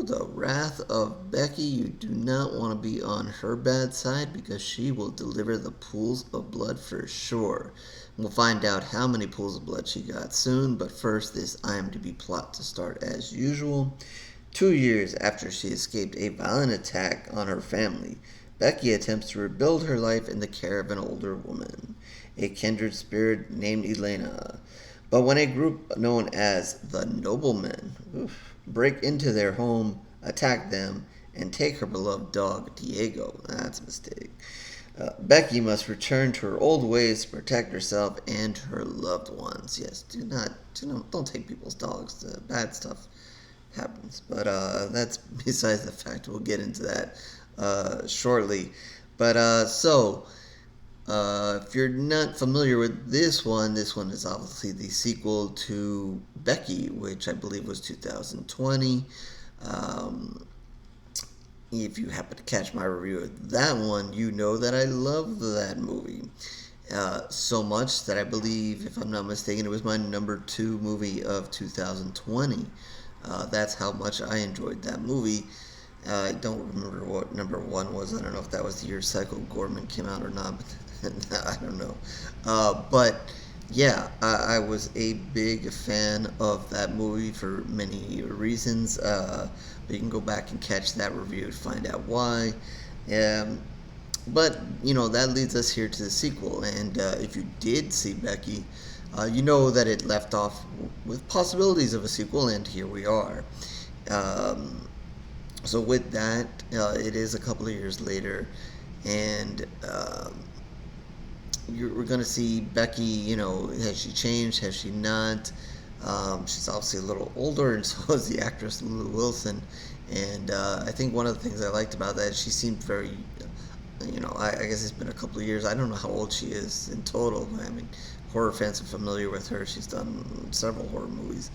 The wrath of Becky. You do not want to be on her bad side because she will deliver the pools of blood for sure. We'll find out how many pools of blood she got soon, but first, this IMDb plot to start as usual. 2 years after she escaped a violent attack on her family, Becky attempts to rebuild her life in the care of an older woman, a kindred spirit named Elena. But when a group known as the Noblemen break into their home, attack them, and take her beloved dog, Diego, that's a mistake. Becky must return to her old ways to protect herself and her loved ones. Yes, don't take people's dogs. Bad stuff happens. But that's besides the fact. We'll get into that shortly. But if you're not familiar with this one is obviously the sequel to Becky, which I believe was 2020. If you happen to catch my review of that one, you know that I love that movie. So much that I believe, if I'm not mistaken, it was my number 2 movie of 2020. That's how much I enjoyed that movie. I don't remember what number 1 was. I don't know if that was the year Psycho Gorman came out or not, but I don't know. But yeah, I was a big fan of that movie for many reasons. But you can go back and catch that review to find out why. But that leads us here to the sequel. And if you did see Becky, you know that it left off with possibilities of a sequel, and here we are. So with that, it is a couple of years later, and we're going to see Becky. Has she changed? Has she not? She's obviously a little older, and so is the actress Lulu Wilson. And I think one of the things I liked about that, she seemed very, I guess it's been a couple of years. I don't know how old she is in total. I mean, horror fans are familiar with her. She's done several horror movies.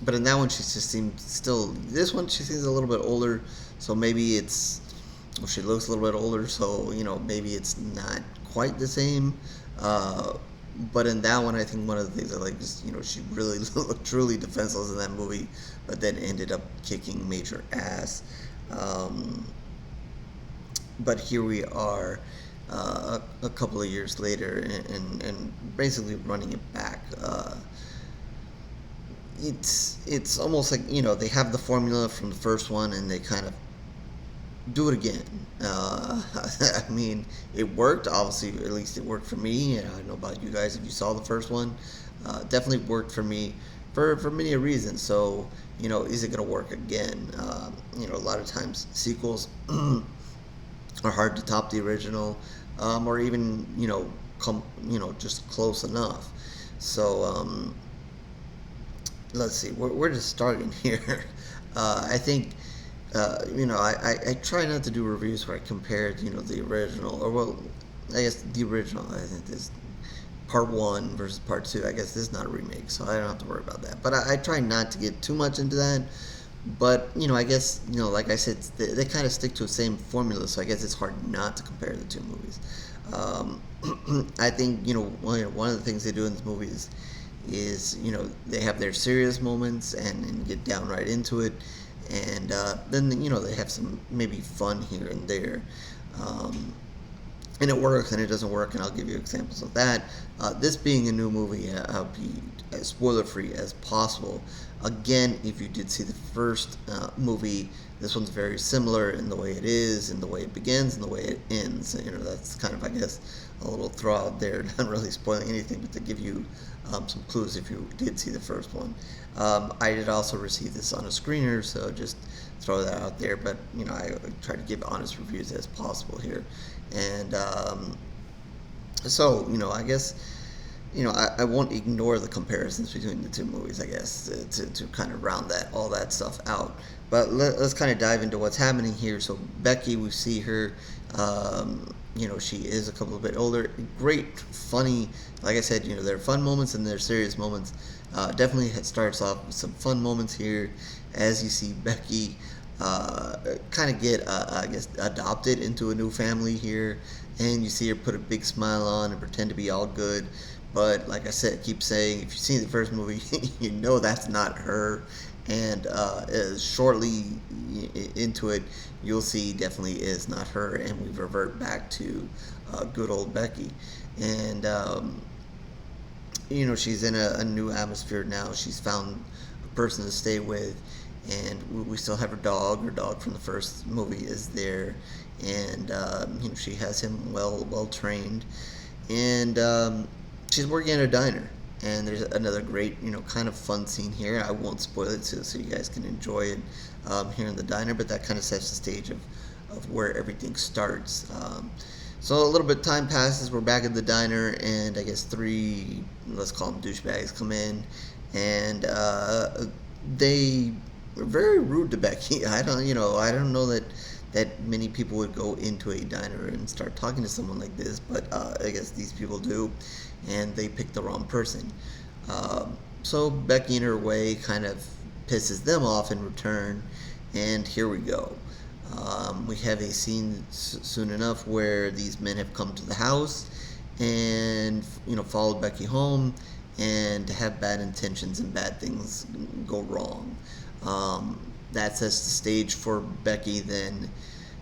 But in that one, she just seemed still. This one, she seems a little bit older. So maybe it's. Well, she looks a little bit older, so maybe it's not quite the same. But in that one, I think one of the things I like is, she really looked truly defenseless in that movie, but then ended up kicking major ass. But here we are, a couple of years later, and basically running it back. It's almost like they have the formula from the first one, and they kind of do it again. I mean, it worked. Obviously, at least it worked for me. I don't know about you guys if you saw the first one. Definitely worked for me for many reasons. So, is it going to work again? A lot of times sequels are hard to top the original, or even just close enough. So let's see. Where to start in here? I think. I try not to do reviews where I compare, the original, or well, I guess the original, I think this part 1 versus part 2. I guess this is not a remake, so I don't have to worry about that. But I try not to get too much into that. But, I guess, like I said, they kind of stick to the same formula, so I guess it's hard not to compare the two movies. I think, one of the things they do in this movie is they have their serious moments and get down right into it. And then they have some maybe fun here and there, and it works and it doesn't work, and I'll give you examples of that. This being a new movie, I'll be as spoiler free as possible. Again, if you did see the first movie, this one's very similar in the way it is, in the way it begins, and the way it ends. That's kind of, I guess, a little throw out there, not really spoiling anything, but to give you some clues if you did see the first one. I did also receive this on a screener, so just throw that out there. But I try to give honest reviews as possible here, and so I guess I won't ignore the comparisons between the two movies. I guess to kind of round all that stuff out. But let's kind of dive into what's happening here. So Becky, we see her. She is a couple of bit older. Great, funny. Like I said, there are fun moments and there are serious moments. Definitely starts off with some fun moments here as you see Becky kind of get, I guess, adopted into a new family here. And you see her put a big smile on and pretend to be all good. But like I said, keep saying, if you've seen the first movie, that's not her. And shortly into it, you'll see definitely is not her, and we revert back to good old Becky. And she's in a new atmosphere now. She's found a person to stay with, and we still have her dog. Her dog from the first movie is there, and she has him well trained, and she's working at a diner. And there's another great, kind of fun scene here. I won't spoil it so you guys can enjoy it here in the diner, but that kind of sets the stage of where everything starts. So a little bit of time passes. We're back at the diner, and I guess three, let's call them douchebags, come in, and they were very rude to Becky. I don't know that many people would go into a diner and start talking to someone like this, but I guess these people do, and they picked the wrong person. So Becky, in her way, kind of pisses them off in return, and here we go. We have a scene soon enough where these men have come to the house and followed Becky home and have bad intentions and bad things go wrong. That sets the stage for Becky. Then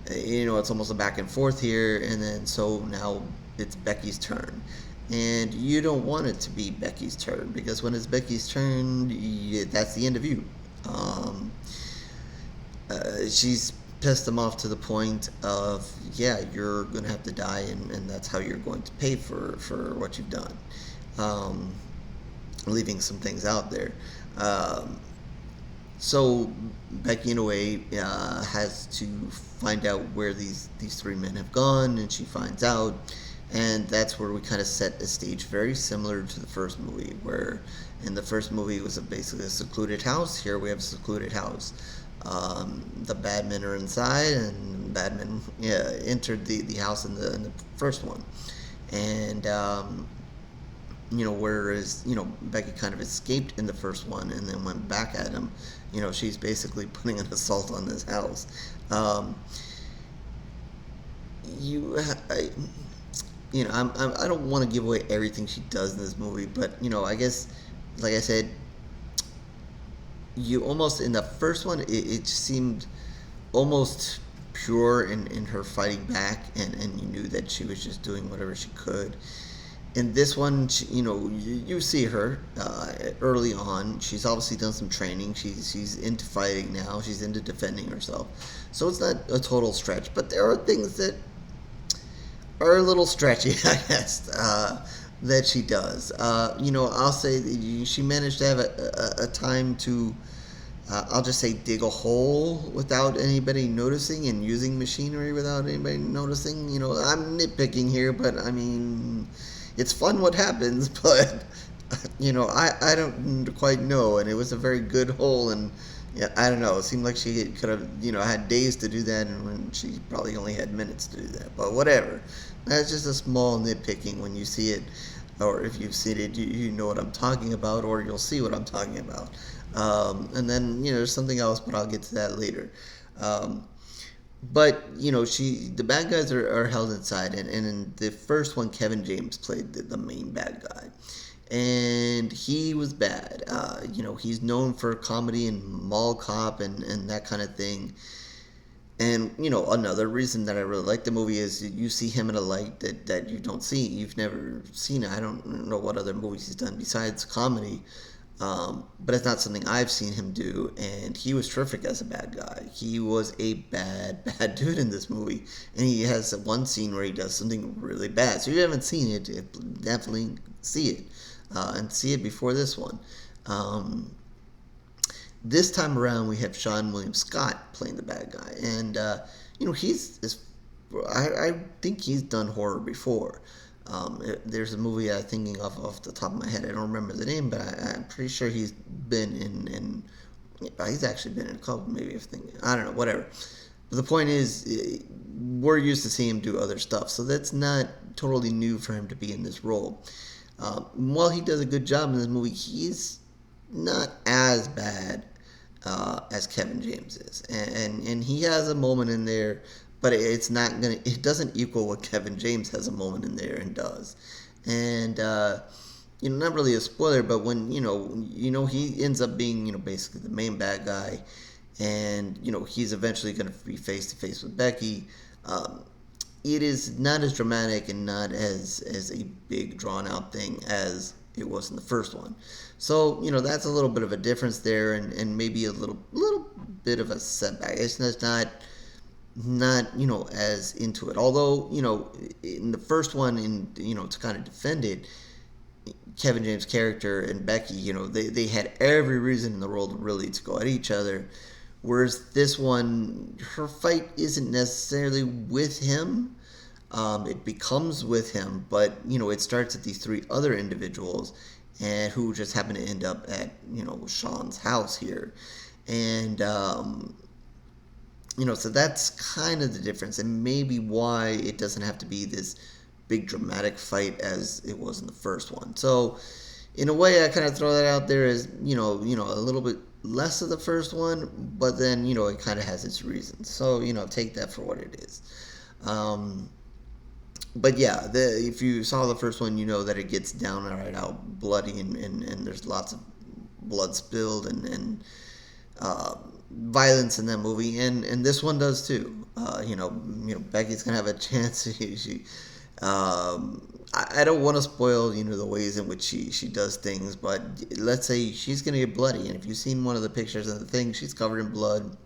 it's almost a back and forth here, and then so now it's Becky's turn. And you don't want it to be Becky's turn, because when it's Becky's turn, that's the end of you. She's pissed them off to the point of, yeah, you're going to have to die, and that's how you're going to pay for what you've done. Leaving some things out there. So Becky, in a way, has to find out where these three men have gone, and she finds out. And that's where we kind of set a stage very similar to the first movie, where in the first movie it was basically a secluded house. Here we have a secluded house. The bad men are inside, and bad men entered the house in the first one. And whereas Becky kind of escaped in the first one and then went back at him. She's basically putting an assault on this house. I don't want to give away everything she does in this movie, but I guess, like I said, you almost, in the first one, it seemed almost pure in her fighting back, and you knew that she was just doing whatever she could. In this one, you see her early on. She's obviously done some training. She's into fighting now. She's into defending herself. So it's not a total stretch, but there are things that are a little stretchy, I guess, that she does. I'll say that she managed to have a time to, I'll just say, dig a hole without anybody noticing, and using machinery without anybody noticing. I'm nitpicking here, but I mean, it's fun what happens, but I don't quite know, and it was a very good hole, and yeah, I don't know. It seemed like she could have, had days to do that, and when she probably only had minutes to do that. But whatever. That's just a small nitpicking. When you see it, or if you've seen it, you know what I'm talking about, or you'll see what I'm talking about. And then there's something else, but I'll get to that later. But the bad guys are held inside, and in the first one, Kevin James played the main bad guy. And he was bad. He's known for comedy and mall cop and that kind of thing. And, another reason that I really like the movie is you see him in a light that you don't see. You've never seen it. I don't know what other movies he's done besides comedy. But it's not something I've seen him do. And he was terrific as a bad guy. He was a bad dude in this movie. And he has one scene where he does something really bad. So if you haven't seen it, definitely see it. And see it before this one. This time around, we have Seann William Scott playing the bad guy, and I think he's done horror before. There's a movie I'm thinking of off the top of my head. I don't remember the name, but I'm pretty sure he's been in. He's actually been in a couple, maybe. I don't know, whatever. But the point is, we're used to seeing him do other stuff, so that's not totally new for him to be in this role. While he does a good job in this movie, he's not as bad as Kevin James is, and he has a moment in there, but it doesn't equal what Kevin James has a moment in there and does. And not really a spoiler, but when he ends up being basically the main bad guy, and he's eventually going to be face to face with Becky. Um, it is not as dramatic and not as a big drawn out thing as it was in the first one. So that's a little bit of a difference there, and maybe a little bit of a setback. It's just not as into it. Although in the first one, to kind of defend it, Kevin James' character and Becky, they had every reason in the world really to go at each other. Whereas this one, her fight isn't necessarily with him. It becomes with him, but it starts at these three other individuals, and who just happen to end up at Seann's house here, and so that's kind of the difference, and maybe why it doesn't have to be this big dramatic fight as it was in the first one. So, in a way, I kind of throw that out there as a little bit less of the first one, but then it kind of has its reasons. So take that for what it is. But yeah, if you saw the first one, you know that it gets downright out bloody, and there's lots of blood spilled and violence in that movie, and this one does too. Becky's gonna have a chance. I don't want to spoil the ways in which she does things, but let's say she's gonna get bloody, and if you've seen one of the pictures of the thing, she's covered in blood.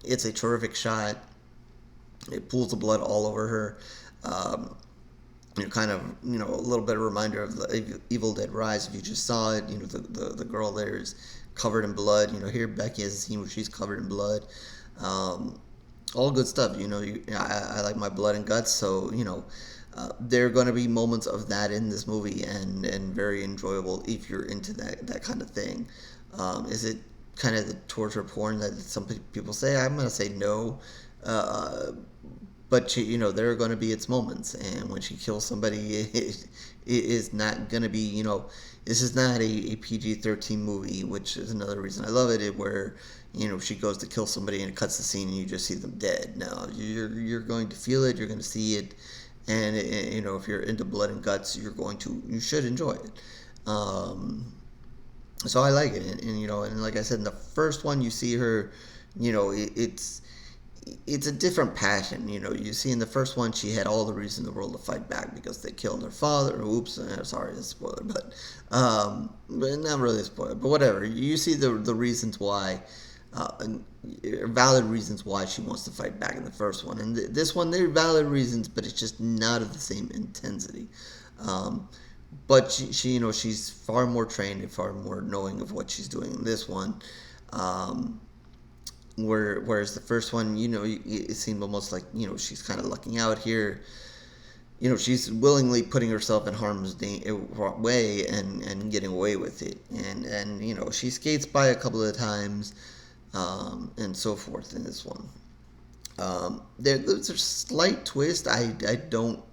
It's a terrific shot. It pools the blood all over her. Kind of a little bit of a reminder of the Evil Dead Rise. If you just saw it, the girl there is covered in blood. Here Becky has a scene where she's covered in blood. All good stuff. I like my blood and guts, so there are going to be moments of that in this movie, and very enjoyable if you're into that kind of thing. Is it kind of the torture porn that some people say? I'm going to say no. But there are going to be its moments, and when she kills somebody, it is not going to be, this is not a PG-13 movie, which is another reason I love it, where she goes to kill somebody and it cuts the scene and you just see them dead. No, you're going to feel it, you're going to see it, and if you're into blood and guts, you should enjoy it. So I like it, and like I said, in the first one, you see her, it's a different passion. You see in the first one, she had all the reason in the world to fight back because they killed her father. Oops, sorry, it's a spoiler, but not really a spoiler, but whatever. You see the reasons why, valid reasons why she wants to fight back in the first one. And this one, they're valid reasons, but it's just not of the same intensity. But she's far more trained and far more knowing of what she's doing in this one. Whereas the first one, it seemed almost like, she's kind of lucking out here. She's willingly putting herself in harm's way and getting away with it. And she skates by a couple of times, and so forth in this one. There's a slight twist. I don't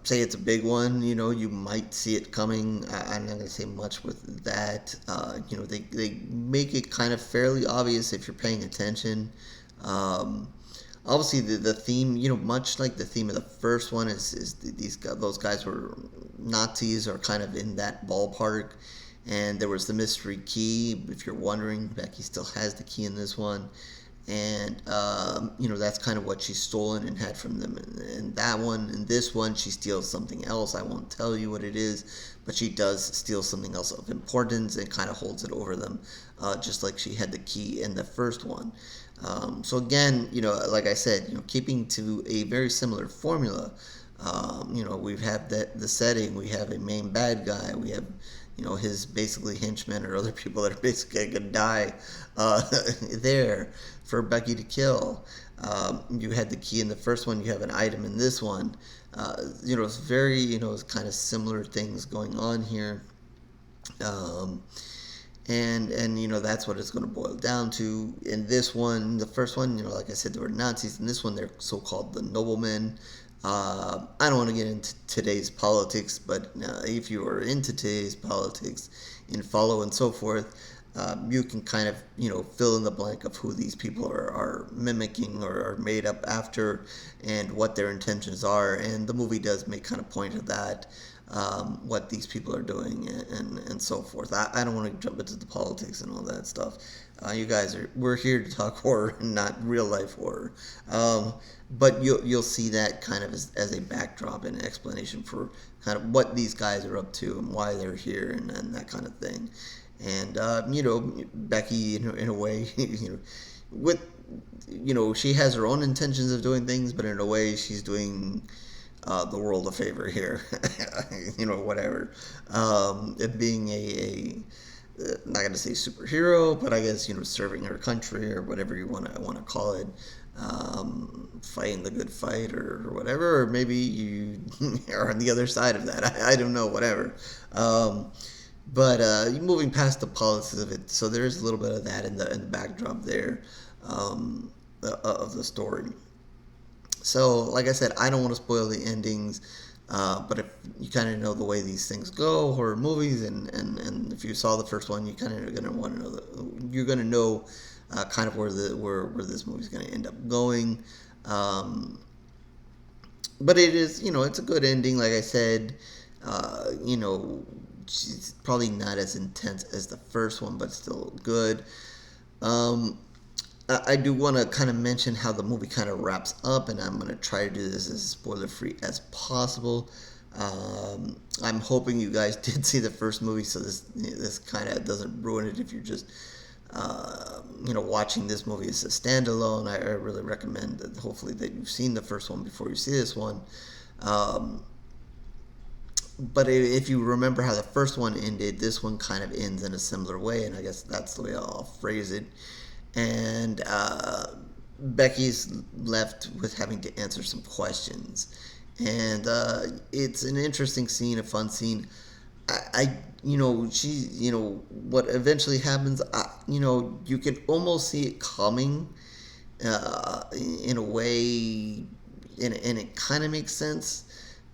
say it's a big one. You might see it coming. I'm not going to say much with that. They make it kind of fairly obvious if you're paying attention. Obviously, the theme, much like the theme of the first one, is those guys were Nazis, or kind of in that ballpark. And there was the mystery key. If you're wondering, Becky still has the key in this one. And that's kind of what she's stolen and had from them in that one. In this one, she steals something else. I won't tell you what it is, but she does steal something else of importance and kind of holds it over them, just like she had the key in the first one. So again, like I said, keeping to a very similar formula. We've had the setting. We have a main bad guy. We have his basically henchmen or other people that are basically going to die there for Becky to kill. You had the key in the first one. You have an item in this one. It's very, it's kind of similar things going on here. And that's what it's going to boil down to. In this one, the first one, like I said, there were Nazis. In this one, they're so-called the noblemen. I don't want to get into today's politics, but if you are into today's politics and follow and so forth, you can kind of fill in the blank of who these people are mimicking or are made up after, and what their intentions are. And the movie does make kind of point of that, what these people are doing, and so forth. I don't want to jump into the politics and all that stuff. You guys we're here to talk horror and not real life horror. But you'll see that kind of as a backdrop and explanation for kind of what these guys are up to and why they're here, and that kind of thing. And Becky, in a way, with she has her own intentions of doing things, but in a way she's doing the world a favor here. Whatever. It being a not gonna say superhero, but I guess serving her country, or whatever you want to call it, fighting the good fight, or whatever, or maybe you are on the other side of that. I don't know, whatever. But moving past the politics of it, so there's a little bit of that in the backdrop there, of the story. So, like I said, I don't want to spoil the endings, but if you kind of know the way these things go, horror movies, and if you saw the first one, you kind of gonna want to know you're gonna know kind of where this movie's gonna end up going. But it is, it's a good ending. Like I said, she's probably not as intense as the first one, but still good. I do want to kind of mention how the movie kind of wraps up, and I'm going to try to do this as spoiler free as possible. I'm hoping you guys did see the first movie, so this kind of doesn't ruin it if you're just watching this movie as a standalone. I really recommend that, hopefully, that you've seen the first one before you see this one. But if you remember how the first one ended, this one kind of ends in a similar way, and I guess that's the way I'll phrase it. And Becky's left with having to answer some questions, and it's an interesting scene, a fun scene. She, what eventually happens, you can almost see it coming, in a way, and it kind of makes sense.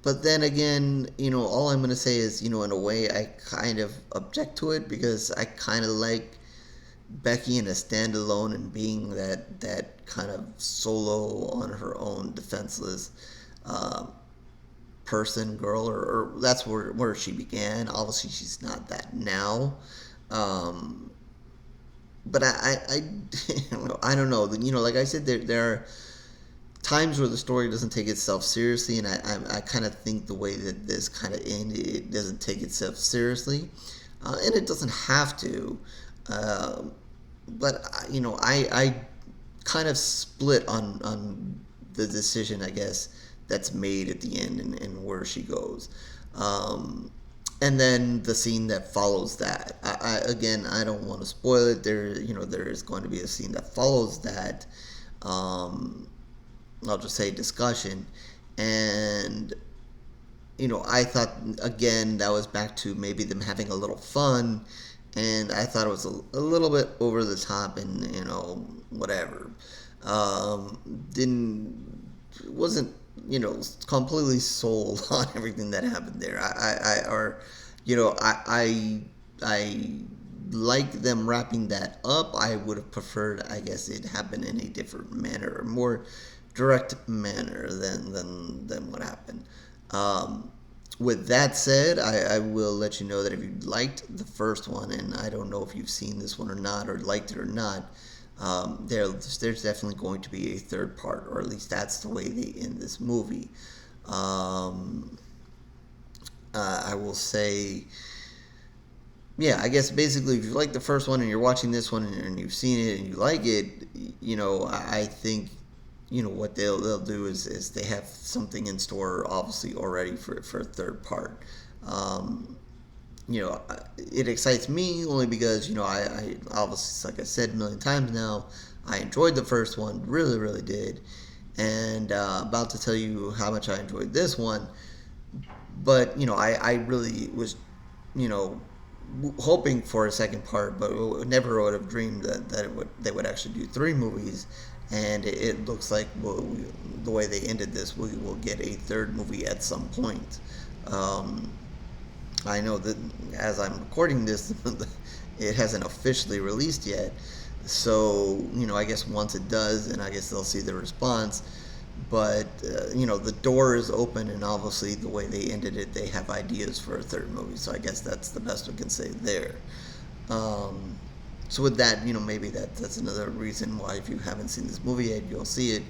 But then again, all I'm going to say is, in a way, I kind of object to it, because I kind of like Becky in a standalone and being that kind of solo on her own, defenseless person, girl, or that's where she began. Obviously, she's not that now. But I I don't know. Like I said, there are times where the story doesn't take itself seriously, and I kind of think the way that this kind of ended, it doesn't take itself seriously, and it doesn't have to. But I kind of split on the decision, I guess, that's made at the end, and where she goes. And then the scene that follows that. Again, I don't want to spoil it. There is going to be a scene that follows that. I'll just say discussion. And I thought, again, that was back to maybe them having a little fun, and I thought it was a little bit over the top, and whatever. Wasn't completely sold on everything that happened there. I like them wrapping that up. I would have preferred, I guess, it happened in a different manner, or more direct manner than what happened. With that said, I will let you know that if you liked the first one, and I don't know if you've seen this one or not, or liked it or not, there's definitely going to be a third part, or at least that's the way they end this movie. I will say, yeah, I guess basically if you like the first one and you're watching this one and you've seen it and you like it, I think what they'll do is they have something in store, obviously, already for a third part. It excites me only because I obviously, like I said a million times now, I enjoyed the first one, really, really did, and about to tell you how much I enjoyed this one. But I really was hoping for a second part, but never would have dreamed that they would actually do 3 movies. And it looks like, the way they ended this, we will get a third movie at some point. I know that as I'm recording this, it hasn't officially released yet. So, I guess once it does, then I guess they'll see the response. But, the door is open, and obviously the way they ended it, they have ideas for a third movie. So I guess that's the best we can say there. Um, so with that, maybe that's another reason why if you haven't seen this movie yet, you'll see it,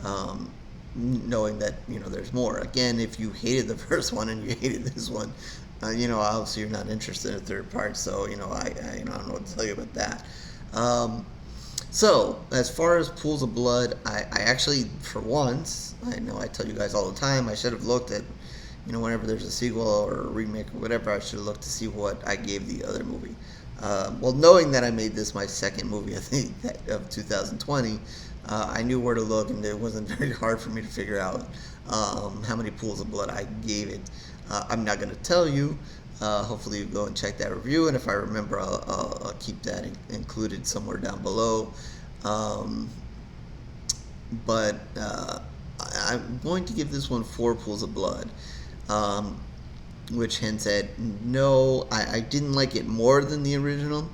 um, knowing that there's more. Again, if you hated the first one and you hated this one, obviously you're not interested in a third part. So I don't know what to tell you about that. Um, so as far as pools of blood, I actually for once, I know I tell you guys all the time, I should have looked at whenever there's a sequel or a remake or whatever, I should have looked to see what I gave the other movie. Well, knowing that I made this my second movie, I think, of 2020, I knew where to look, and it wasn't very hard for me to figure out how many pools of blood I gave it. I'm not going to tell you. Hopefully, you go and check that review, and if I remember, I'll keep that included somewhere down below. Um, but I'm going to give this one 4 pools of blood. Um, which hints at no, I didn't like it more than the original.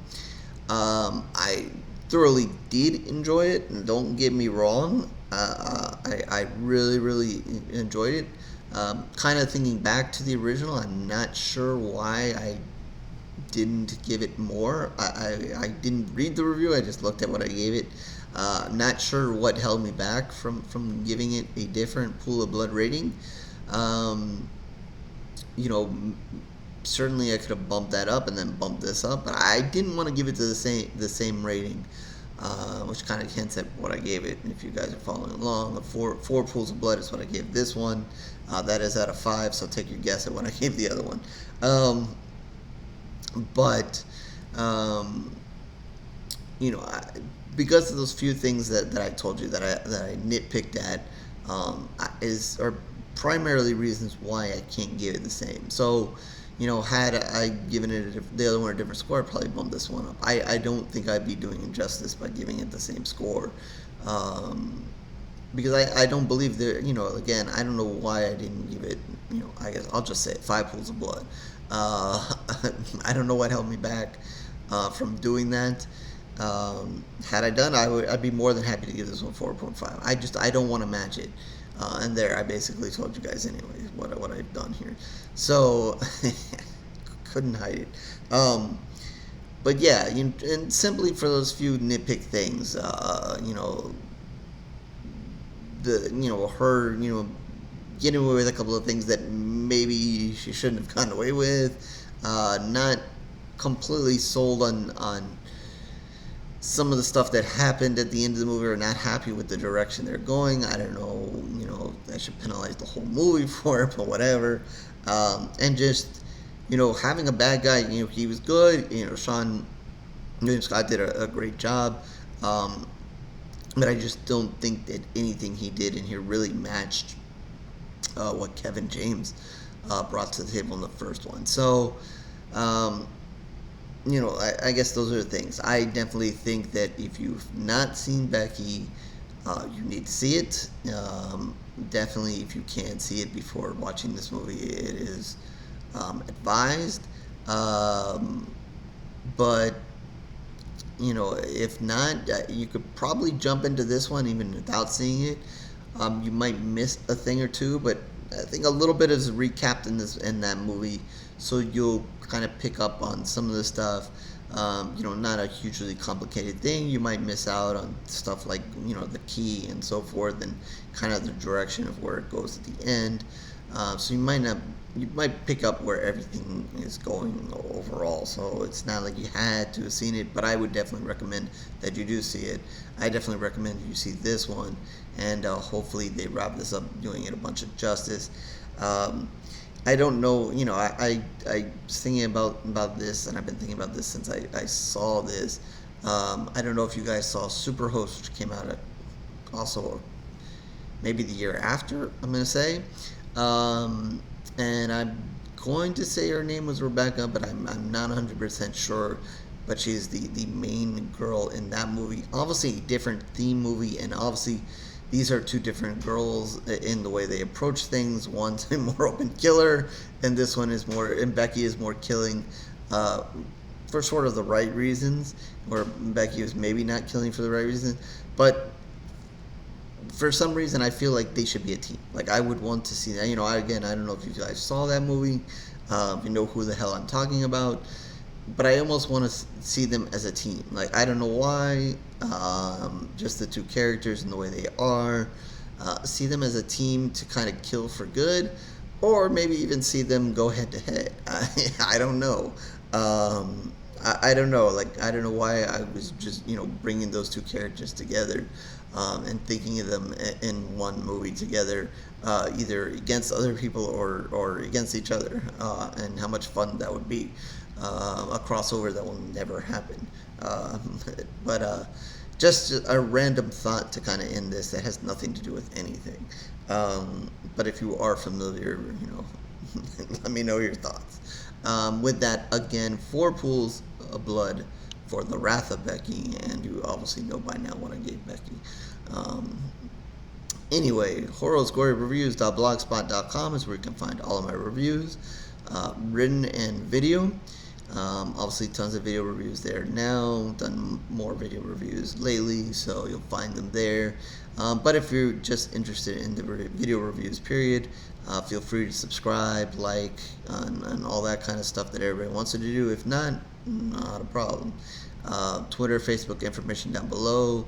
I thoroughly did enjoy it, and don't get me wrong, I really, really enjoyed it. Kind of thinking back to the original, I'm not sure why I didn't give it more. I didn't read the review, I just looked at what I gave it. Not sure what held me back from giving it a different pool of blood rating. Um, certainly I could have bumped that up and then bumped this up, but I didn't want to give it to the same rating, which kind of hints at what I gave it. And if you guys are following along, the four pools of blood is what I gave this one. That is out of 5, so take your guess at what I gave the other one. But because of those few things that I told you that I nitpicked at, are primarily reasons why I can't give it the same. So, had I given it the other one a different score, I'd probably bump this one up. I don't think I'd be doing injustice by giving it the same score. Because I don't believe there, again, I don't know why I didn't give it, I guess I'll just say it, 5 pools of blood. I don't know what held me back from doing that. Had I done, I'd be more than happy to give this one 4.5. I don't want to match it. And there, I basically told you guys anyway what I've done here. So, couldn't hide it. But yeah, and simply for those few nitpick things, her, getting away with a couple of things that maybe she shouldn't have gotten away with, not completely sold on some of the stuff that happened at the end of the movie, or not happy with the direction they're going. I don't know, I should penalize the whole movie for it, but whatever. And just, having a bad guy, he was good. Seann William Scott did a great job. But I just don't think that anything he did in here really matched what Kevin James brought to the table in the first one. So, I guess those are the things. I definitely think that if you've not seen Becky, you need to see it. Definitely, if you can't see it before watching this movie, it is advised. But if not, you could probably jump into this one even without seeing it. You might miss a thing or two, but I think a little bit is recapped in that movie, so you'll kind of pick up on some of the stuff. Not a hugely complicated thing. You might miss out on stuff like the key and so forth, and kind of the direction of where it goes at the end. So you might pick up where everything is going overall. So it's not like you had to have seen it, but I would definitely recommend that you do see it. I definitely recommend you see this one, and hopefully they wrap this up doing it a bunch of justice. I don't know, I was thinking about this, and I've been thinking about this since I saw this. I don't know if you guys saw Superhost, which came out also maybe the year after, I'm going to say. And I'm going to say her name was Rebecca, but I'm not 100% sure. But she's the main girl in that movie. Obviously, a different theme movie, and obviously these are two different girls in the way they approach things. One's a more open killer, and this one is more, and Becky is more killing for sort of the right reasons, where Becky was maybe not killing for the right reason, but for some reason I feel like they should be a team. Like I would want to see that. Again, I don't know if you guys saw that movie, you know who the hell I'm talking about, but I almost want to see them as a team. Like I don't know why, just the two characters and the way they are. See them as a team to kind of kill for good, or maybe even see them go head to head. I don't know. I don't know. Like I don't know why I was just bringing those two characters together, and thinking of them in one movie together, either against other people or against each other, and how much fun that would be. A crossover that will never happen. But just a random thought to kind of end this that has nothing to do with anything. But if you are familiar, let me know your thoughts. With that, again, 4 pools of blood for the wrath of Becky, and you obviously know by now what I gave Becky. Anyway, horrorlsgoryreviews.blogspot.com is where you can find all of my reviews, written and video. Obviously, tons of video reviews there now. Done more video reviews lately, so you'll find them there. But if you're just interested in the video reviews, period, feel free to subscribe, like, and all that kind of stuff that everybody wants you to do. If not a problem. Twitter, Facebook, information down below.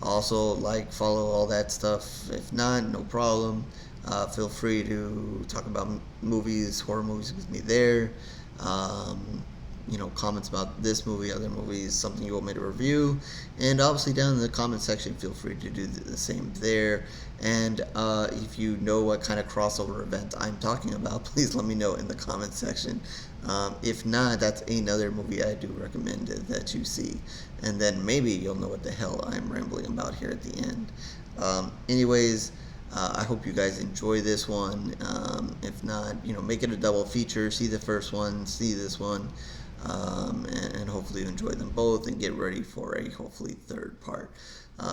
Also, like, follow, all that stuff. If not, no problem. Feel free to talk about movies, horror movies with me there. Comments about this movie, other movies, something you want me to review, and obviously down in the comment section, feel free to do the same there. And if you know what kind of crossover event I'm talking about, please let me know in the comment section. If not, that's another movie I do recommend that you see, and then maybe you'll know what the hell I'm rambling about here at the end. Anyways, I hope you guys enjoy this one. If not, make it a double feature. See the first one, see this one, and hopefully you enjoy them both and get ready for a hopefully third part.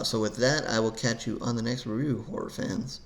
So with that, I will catch you on the next review, horror fans.